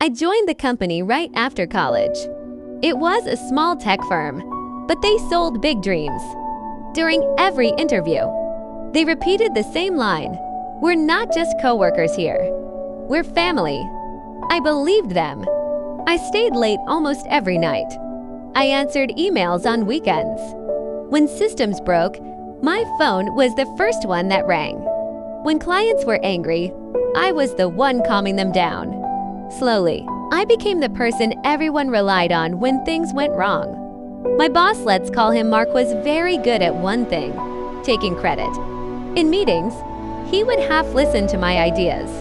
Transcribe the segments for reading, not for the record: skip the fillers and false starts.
I joined the company right after college. It was a small tech firm, but they sold big dreams. During every interview, they repeated the same line: "We're not just coworkers here. We're family." I believed them. I stayed late almost every night. I answered emails on weekends. When systems broke, my phone was the first one that rang. When clients were angry, I was the one calming them down. Slowly, I became the person everyone relied on when things went wrong. My boss, let's call him Mark, was very good at one thing: taking credit. In meetings, he would half listen to my ideas,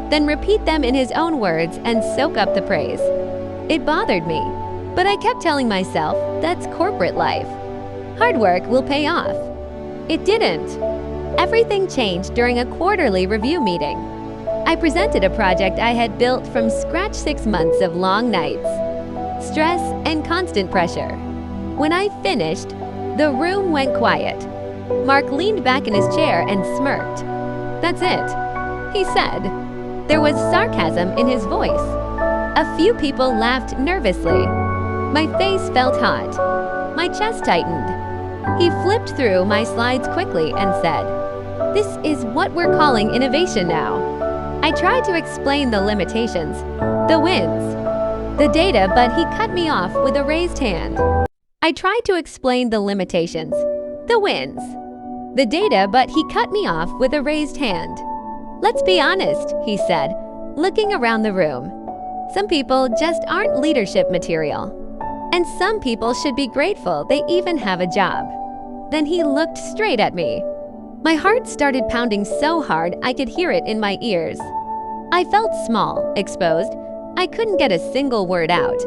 then repeat them in his own words and soak up the praise. It bothered me, but I kept telling myself that's corporate life. Hard work will pay off. It didn't. Everything changed during a quarterly review meeting. I presented a project I had built from scratch, 6 months of long nights, stress, and constant pressure. When I finished, the room went quiet. Mark leaned back in his chair and smirked. "That's it," he said. There was sarcasm in his voice. A few people laughed nervously. My face felt hot. My chest tightened. He flipped through my slides quickly and said, "This is what we're calling innovation now." I tried to explain the limitations, the wins, the data, but he cut me off with a raised hand. I tried to explain the limitations, the wins, the data, but he cut me off with a raised hand. "Let's be honest," he said, looking around the room. "Some people just aren't leadership material. And some people should be grateful they even have a job." Then he looked straight at me. My heart started pounding so hard I could hear it in my ears. I felt small, exposed. I couldn't get a single word out.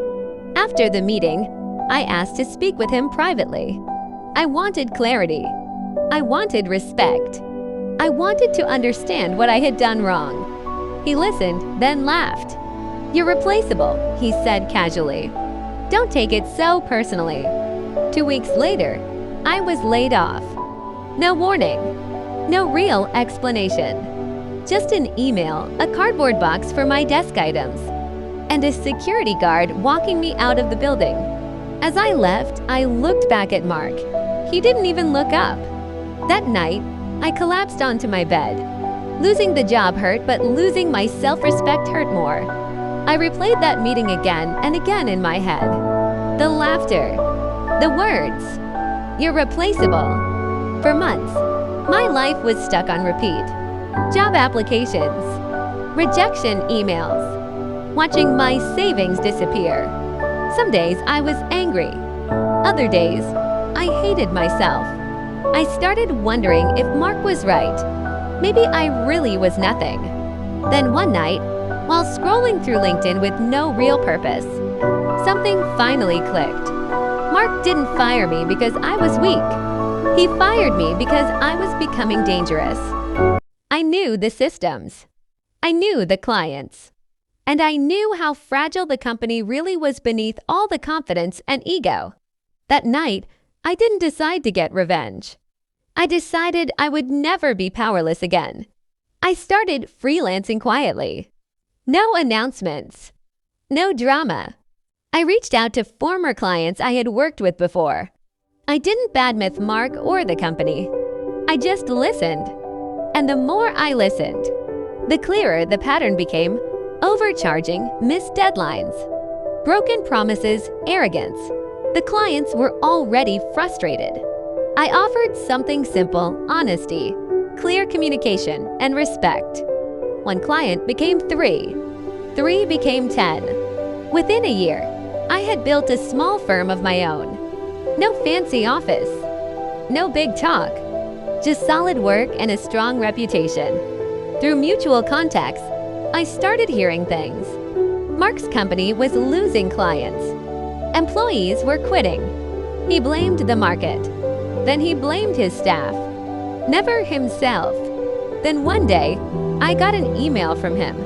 After the meeting, I asked to speak with him privately. I wanted clarity. I wanted respect. I wanted to understand what I had done wrong. He listened, then laughed. "You're replaceable," he said casually. "Don't take it so personally." 2 weeks later, I was laid off. No warning. No real explanation. Just an email, a cardboard box for my desk items, and a security guard walking me out of the building. As I left, I looked back at Mark. He didn't even look up. That night, I collapsed onto my bed. Losing the job hurt, but losing my self-respect hurt more. I replayed that meeting again and again in my head. The laughter, the words, "You're replaceable." For months, my life was stuck on repeat. Job applications, rejection emails, watching my savings disappear. Some days I was angry. Other days, I hated myself. I started wondering if Mark was right. Maybe I really was nothing. Then one night, while scrolling through LinkedIn with no real purpose, something finally clicked. Mark didn't fire me because I was weak. He fired me because I was becoming dangerous. I knew the systems. I knew the clients. And I knew how fragile the company really was beneath all the confidence and ego. That night, I didn't decide to get revenge. I decided I would never be powerless again. I started freelancing quietly. No announcements. No drama. I reached out to former clients I had worked with before. I didn't badmouth Mark or the company. I just listened. And the more I listened, the clearer the pattern became: overcharging, missed deadlines, broken promises, arrogance. The clients were already frustrated. I offered something simple: honesty, clear communication, and respect. One client became 3. 3 became 10. Within a year, I had built a small firm of my own. No fancy office. No big talk. Just solid work and a strong reputation. Through mutual contacts, I started hearing things. Mark's company was losing clients. Employees were quitting. He blamed the market. Then he blamed his staff. Never himself. Then one day, I got an email from him.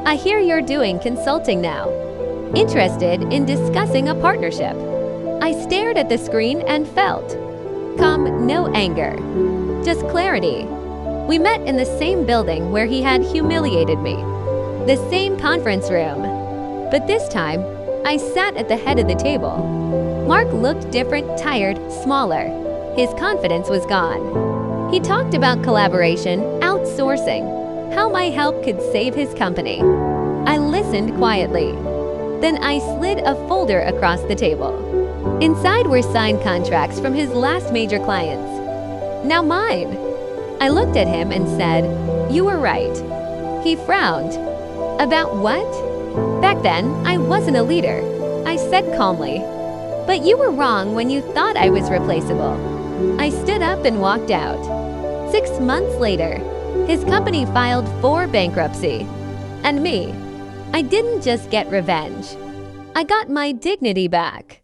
"I hear you're doing consulting now. Interested in discussing a partnership." I stared at the screen and felt calm, no anger, just clarity. We met in the same building where he had humiliated me, the same conference room, But this time, I sat at the head of the table. Mark looked different, tired, smaller. His confidence was gone. He talked about collaboration, outsourcing, how my help could save his company. I listened quietly. Then I slid a folder across the table. Inside were signed contracts from his last major clients. Now mine. I looked at him and said, "You were right." He frowned. "About what?" "Back then, I wasn't a leader," I said calmly. "But you were wrong when you thought I was replaceable." I stood up and walked out. 6 months later, his company filed for bankruptcy. And me, I didn't just get revenge. I got my dignity back.